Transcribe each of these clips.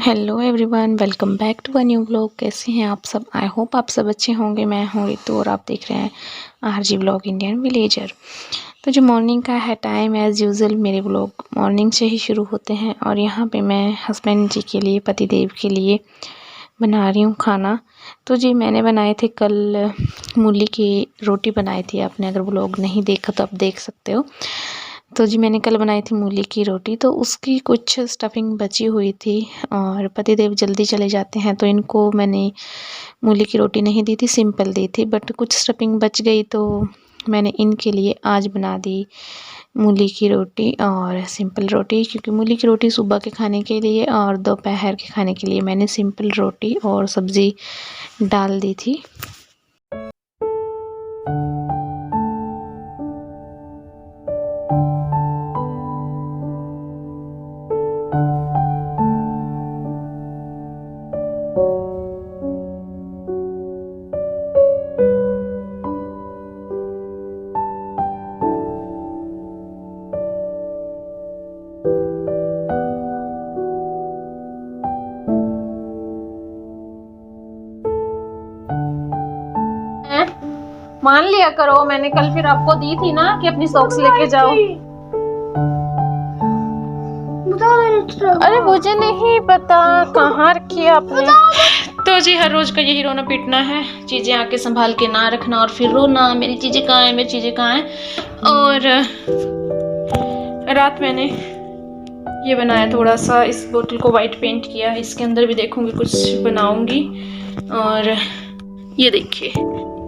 Hello everyone, welcome back to a new vlog. कैसे हैं आप सब? आई होप आप सब अच्छे होंगे। मैं हूँ रितु और आप देख रहे हैं आरजी व्लॉग इंडियन विलेजर। तो जो मॉर्निंग का है टाइम, एज़ यूजुअल मेरे व्लॉग मॉर्निंग से ही शुरू होते हैं। और यहाँ पे मैं हस्बैंड जी के लिए, पतिदेव के लिए बना रही हूँ खाना। तो जी मैंने बनाए थे कल मूली की रोटी बनाई थी। आपने अगर व्लॉग नहीं देखा तो आप देख सकते हो। तो जी मैंने कल बनाई थी मूली की रोटी, तो उसकी कुछ स्टफिंग बची हुई थी और पतिदेव जल्दी चले जाते हैं तो इनको मैंने मूली की रोटी नहीं दी थी, सिंपल दी थी। बट कुछ स्टफिंग बच गई तो मैंने इनके लिए आज बना दी मूली की रोटी और सिंपल रोटी, क्योंकि मूली की रोटी सुबह के खाने के लिए और दोपहर के खाने के लिए मैंने सिंपल रोटी और सब्ज़ी डाल दी थी। मान लिया करो, मैंने कल फिर आपको दी थी ना कि अपनी सॉक्स लेके जाओ। अरे मुझे नहीं पता कहाँ रखी है आपने। तो जी हर रोज का यही रोना पीटना है, चीजें आके संभाल के ना रखना और फिर रोना, मेरी चीजें कहाँ है, मेरी चीजें कहाँ है। और रात मैंने ये बनाया थोड़ा सा, इस बोतल को वाइट पेंट किया, इसके अंदर भी देखूंगी कुछ बनाऊंगी। और ये देखिए,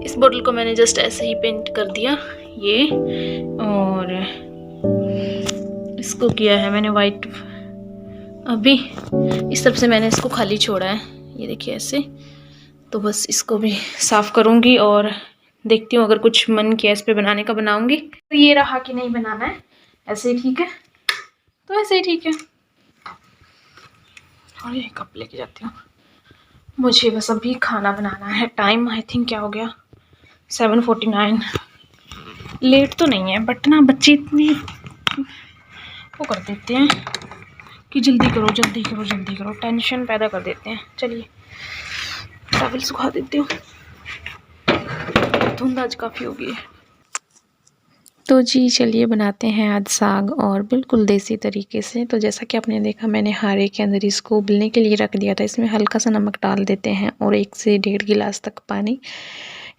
इस बोतल को मैंने जस्ट ऐसे ही पेंट कर दिया ये, और इसको किया है मैंने वाइट। अभी इस तरफ से मैंने इसको खाली छोड़ा है, ये देखिए ऐसे। तो बस इसको भी साफ करूंगी और देखती हूँ, अगर कुछ मन किया इस पे बनाने का बनाऊंगी। तो ये रहा कि नहीं बनाना है, ऐसे ही ठीक है, तो ऐसे ही ठीक है। और ये कप लेके जाती हूँ, मुझे बस अभी खाना बनाना है। टाइम आई थिंक क्या हो गया, 7:49। लेट तो नहीं है बट ना बच्चे इतनी वो कर देते हैं कि जल्दी करो जल्दी करो जल्दी करो, टेंशन पैदा कर देते हैं। चलिए टॉवल सुखा देती हूँ, धुंध आज काफ़ी हो गई है। तो जी चलिए बनाते हैं आज साग, और बिल्कुल देसी तरीके से। तो जैसा कि आपने देखा, मैंने हारे के अंदर इसको उबलने के लिए रख दिया था। इसमें हल्का सा नमक डाल देते हैं और 1 से 1.5 गिलास तक पानी।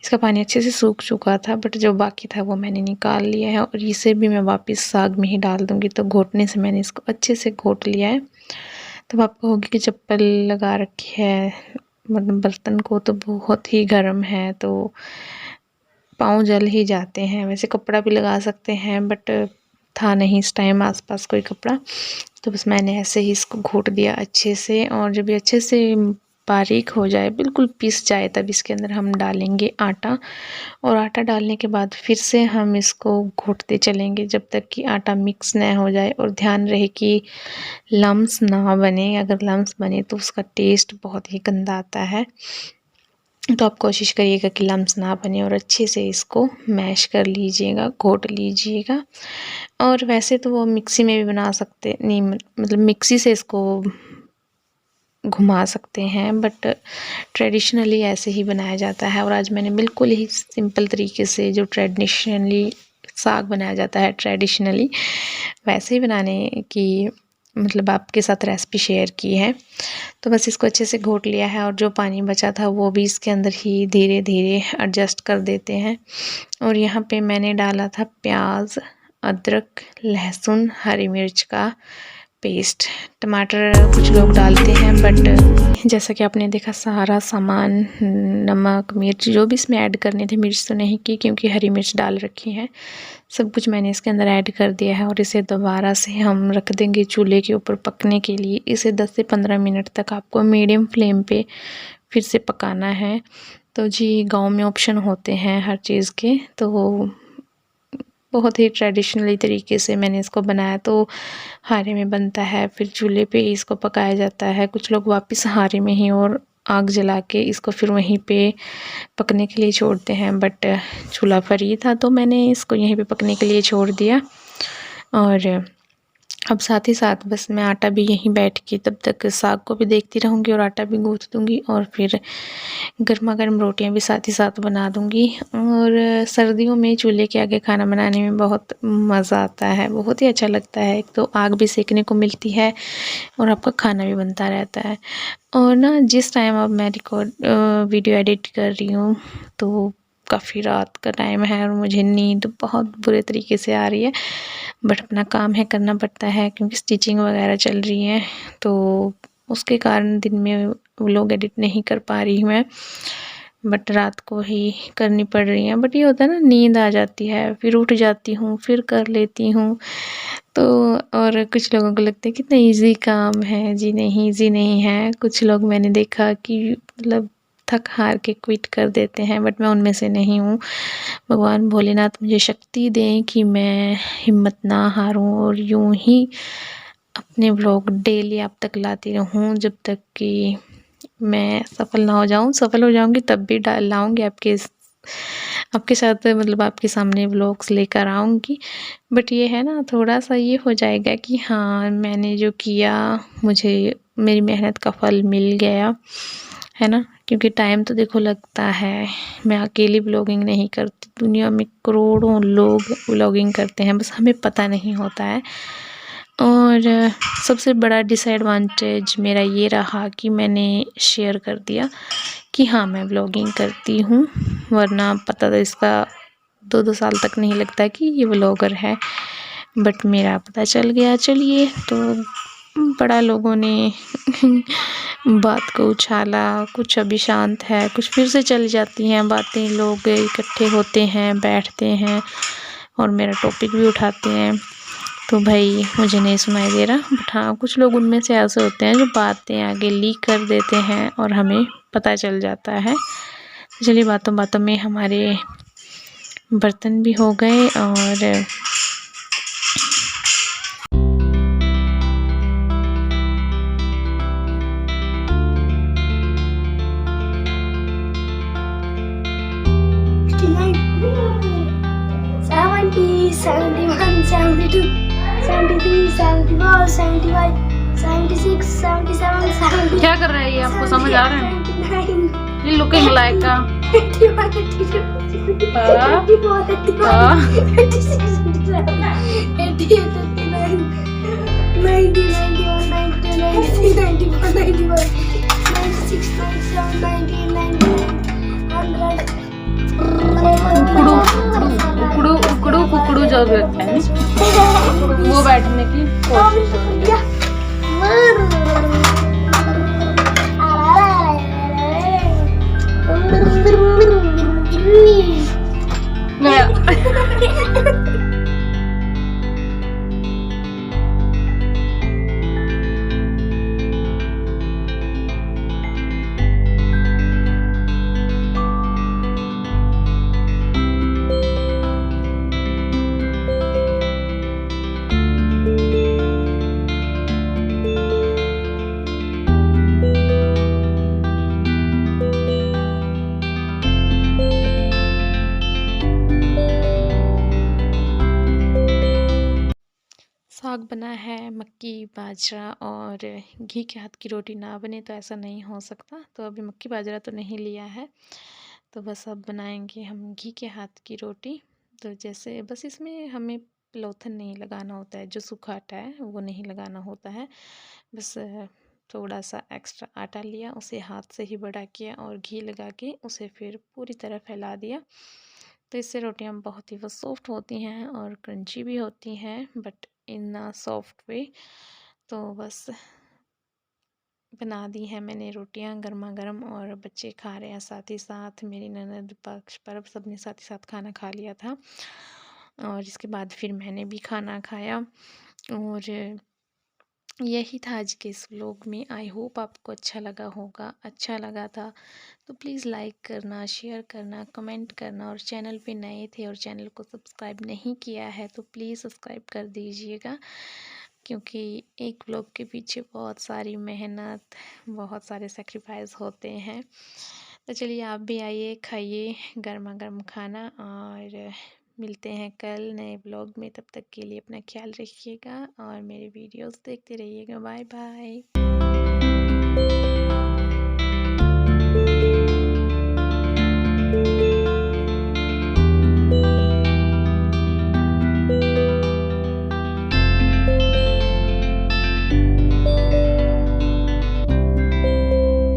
इसका पानी अच्छे से सूख चुका था, बट जो बाकी था वो मैंने निकाल लिया है और इसे भी मैं वापस साग में ही डाल दूँगी। तो घोटने से मैंने इसको अच्छे से घोट लिया है। तब आपको होगी कि चप्पल लगा रखी है, मतलब बर्तन को तो बहुत ही गर्म है, तो पाँव जल ही जाते हैं। वैसे कपड़ा भी लगा सकते हैं बट था नहीं इस टाइम आसपास कोई कपड़ा, तो बस मैंने ऐसे ही इसको घोट दिया अच्छे से। और जब ये अच्छे से बारीक हो जाए, बिल्कुल पिस जाए, तब इसके अंदर हम डालेंगे आटा। और आटा डालने के बाद फिर से हम इसको घोटते चलेंगे जब तक कि आटा मिक्स न हो जाए। और ध्यान रहे कि लम्स ना बने, अगर लम्स बने तो उसका टेस्ट बहुत ही गंदा आता है। तो आप कोशिश करिएगा कि लम्स ना बने और अच्छे से इसको मैश कर लीजिएगा, घोट लीजिएगा। और वैसे तो वो मिक्सी में भी बना सकते नहीं, मतलब मिक्सी से इसको घुमा सकते हैं, बट ट्रेडिशनली ऐसे ही बनाया जाता है। और आज मैंने बिल्कुल ही सिंपल तरीके से, जो ट्रेडिशनली साग बनाया जाता है ट्रेडिशनली, वैसे ही बनाने की मतलब आपके साथ रेसिपी शेयर की है। तो बस इसको अच्छे से घोट लिया है और जो पानी बचा था वो भी इसके अंदर ही धीरे धीरे एडजस्ट कर देते हैं। और यहाँ पे मैंने डाला था प्याज, अदरक, लहसुन, हरी मिर्च का पेस्ट। टमाटर कुछ लोग डालते हैं, बट जैसा कि आपने देखा सारा सामान, नमक, मिर्च जो भी इसमें ऐड करने थे, मिर्च तो नहीं की क्योंकि हरी मिर्च डाल रखी है, सब कुछ मैंने इसके अंदर ऐड कर दिया है। और इसे दोबारा से हम रख देंगे चूल्हे के ऊपर पकने के लिए। इसे 10 से 15 मिनट तक आपको मीडियम फ्लेम पे फिर से पकाना है। तो जी गांव में ऑप्शन होते हैं हर चीज़ के, तो बहुत ही ट्रेडिशनली तरीके से मैंने इसको बनाया। तो हारे में बनता है, फिर चूल्हे पे ही इसको पकाया जाता है। कुछ लोग वापस हारे में ही और आग जला के इसको फिर वहीं पे पकने के लिए छोड़ते हैं, बट चूल्हा फ्री था तो मैंने इसको यहीं पे पकने के लिए छोड़ दिया। और अब साथ ही साथ बस मैं आटा भी यहीं बैठ के तब तक साग को भी देखती रहूँगी और आटा भी गूँथ दूँगी और फिर गर्मा-गर्म रोटियाँ भी साथ ही साथ बना दूँगी। और सर्दियों में चूल्हे के आगे खाना बनाने में बहुत मज़ा आता है, बहुत ही अच्छा लगता है। एक तो आग भी सेकने को मिलती है और आपका खाना भी बनता रहता है। और ना जिस टाइम अब मैं वीडियो एडिट कर रही हूँ तो काफ़ी रात का टाइम है और मुझे नींद बहुत बुरे तरीके से आ रही है, बट अपना काम है, करना पड़ता है क्योंकि स्टिचिंग वगैरह चल रही है, तो उसके कारण दिन में व्लॉग एडिट नहीं कर पा रही मैं, बट रात को ही करनी पड़ रही है। बट ये होता है ना, नींद आ जाती है, फिर उठ जाती हूँ, फिर कर लेती हूँ। तो और कुछ लोगों को लगता है कितना इजी काम है। जी नहीं, इजी नहीं है। कुछ लोग मैंने देखा कि मतलब थक हार के क्विट कर देते हैं, बट मैं उनमें से नहीं हूँ। भगवान भोलेनाथ मुझे शक्ति दें कि मैं हिम्मत ना हारूं और यूं ही अपने व्लॉग डेली आप तक लाती रहूं जब तक कि मैं सफल ना हो जाऊं। सफल हो जाऊंगी तब भी डाल लाऊंगी आपके साथ, मतलब आपके सामने व्लॉग्स लेकर आऊंगी। बट ये है ना, थोड़ा सा ये हो जाएगा कि हाँ, मैंने जो किया मुझे मेरी मेहनत का फल मिल गया, है ना। क्योंकि टाइम तो देखो लगता है। मैं अकेली व्लॉगिंग नहीं करती, दुनिया में करोड़ों लोग व्लॉगिंग करते हैं, बस हमें पता नहीं होता है। और सबसे बड़ा डिसएडवांटेज मेरा ये रहा कि मैंने शेयर कर दिया कि हाँ, मैं व्लॉगिंग करती हूँ, वरना पता था इसका 2-2 साल तक नहीं लगता कि ये व्लॉगर है, बट मेरा पता चल गया। चलिए, तो बड़ा लोगों ने बात को उछाला, कुछ अभी शांत है, कुछ फिर से चल जाती हैं बातें, लोग इकट्ठे होते हैं, बैठते हैं और मेरा टॉपिक भी उठाते हैं। तो भाई मुझे नहीं सुनाई दे रहा, बट हाँ, कुछ लोग उनमें से ऐसे होते हैं जो बातें आगे लीक कर देते हैं और हमें पता चल जाता है। चलिए, बातों बातों में हमारे बर्तन भी हो गए और क्या कर रहा है ये, आपको समझ आ रहा है? ये लुकिंग लाइक का उकड़ू उकड़ू कुकड़ू जो रहता है वो बैठने की कोशिश कर रही है। साग बना है, मक्की, बाजरा और घी के हाथ की रोटी ना बने तो ऐसा नहीं हो सकता। तो अभी मक्की बाजरा तो नहीं लिया है, तो बस अब बनाएंगे हम घी के हाथ की रोटी। तो जैसे बस इसमें हमें लोथन नहीं लगाना होता है, जो सूखा आटा है वो नहीं लगाना होता है। बस थोड़ा सा एक्स्ट्रा आटा लिया, उसे हाथ से ही बड़ा किया और घी लगा के उसे फिर पूरी तरह फैला दिया। तो इससे रोटियां बहुत ही वो सॉफ्ट होती हैं और क्रंची भी होती हैं, but in a soft way. तो बस बना दी है मैंने रोटियां गर्मा गर्म और बच्चे खा रहे हैं साथ ही साथ। मेरी ननद पक्ष पर सबने साथ ही साथ खाना खा लिया था और इसके बाद फिर मैंने भी खाना खाया। और यही था आज के इस व्लॉग में। आई होप आपको अच्छा लगा होगा। अच्छा लगा था तो प्लीज़ लाइक करना, शेयर करना, कमेंट करना, और चैनल पे नए थे और चैनल को सब्सक्राइब नहीं किया है तो प्लीज़ सब्सक्राइब कर दीजिएगा, क्योंकि एक व्लॉग के पीछे बहुत सारी मेहनत, बहुत सारे सेक्रीफाइस होते हैं। तो चलिए, आप भी आइए, खाइए गर्मा गर्म खाना और मिलते हैं कल नए ब्लॉग में, तब तक के लिए अपना ख्याल रखिएगा और मेरे वीडियोस देखते रहिएगा। Bye bye.